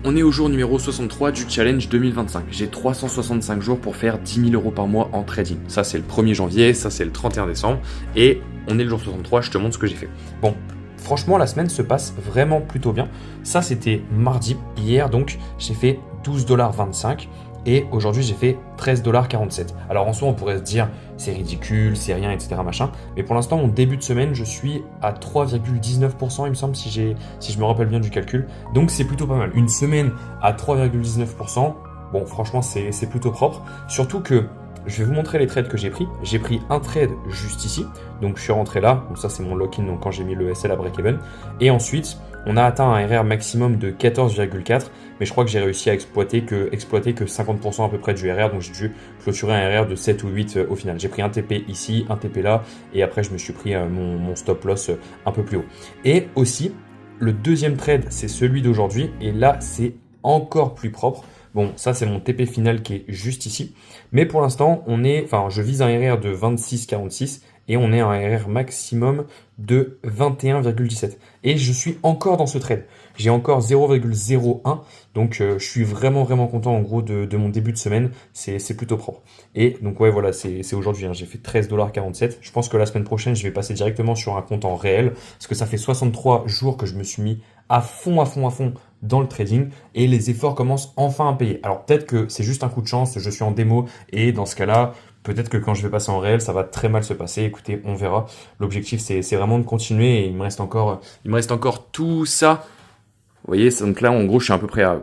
On est au jour numéro 63 du challenge 2025. J'ai 365 jours pour faire 10 000 € par mois en trading. Ça, c'est le 1er janvier, ça, c'est le 31 décembre. Et on est le jour 63, je te montre ce que j'ai fait. Bon, franchement, la semaine se passe vraiment plutôt bien. Ça, c'était mardi. Hier, donc, j'ai fait 12,25 $. Et aujourd'hui, j'ai fait 13,47 $. Alors en soi, on pourrait se dire, c'est ridicule, c'est rien, etc. machin. Mais pour l'instant, mon début de semaine, je suis à 3,19%, il me semble, si je me rappelle bien du calcul. Donc c'est plutôt pas mal. Une semaine à 3,19%, bon, franchement, c'est plutôt propre. Surtout que je vais vous montrer les trades que j'ai pris. J'ai pris un trade juste ici. Donc je suis rentré là. Donc ça, c'est mon lock-in, donc quand j'ai mis le SL à break-even. Et ensuite, on a atteint un RR maximum de 14,4, mais je crois que j'ai réussi à exploiter que 50% à peu près du RR, donc j'ai dû clôturer un RR de 7 ou 8 au final. J'ai pris un TP ici, un TP là, et après je me suis pris mon stop loss un peu plus haut. Et aussi, le deuxième trade, c'est celui d'aujourd'hui, et là c'est encore plus propre. Bon, ça c'est mon TP final qui est juste ici, mais pour l'instant je vise un RR de 26,46 et on est à un RR maximum de 21,17. Et je suis encore dans ce trade. J'ai encore 0,01. Donc je suis vraiment content en gros de mon début de semaine. C'est plutôt propre. Et donc ouais voilà, c'est aujourd'hui. J'ai fait 13,47 $. Je pense que la semaine prochaine, je vais passer directement sur un compte en réel. Parce que ça fait 63 jours que je me suis mis à fond dans le trading. Et les efforts commencent enfin à payer. Alors peut-être que c'est juste un coup de chance. Je suis en démo. Et dans ce cas-là, peut-être que quand je vais passer en réel, ça va très mal se passer. Écoutez, on verra. L'objectif, c'est vraiment de continuer et il me reste encore tout ça. Vous voyez, donc là, en gros, je suis à peu près à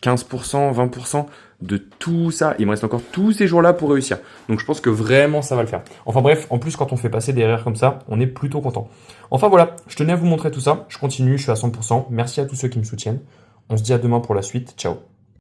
15%, 20% de tout ça. Il me reste encore tous ces jours-là pour réussir. Donc, je pense que vraiment, ça va le faire. Enfin bref, en plus, quand on fait passer des RR comme ça, on est plutôt content. Enfin voilà, je tenais à vous montrer tout ça. Je continue, je suis à 100%. Merci à tous ceux qui me soutiennent. On se dit à demain pour la suite. Ciao.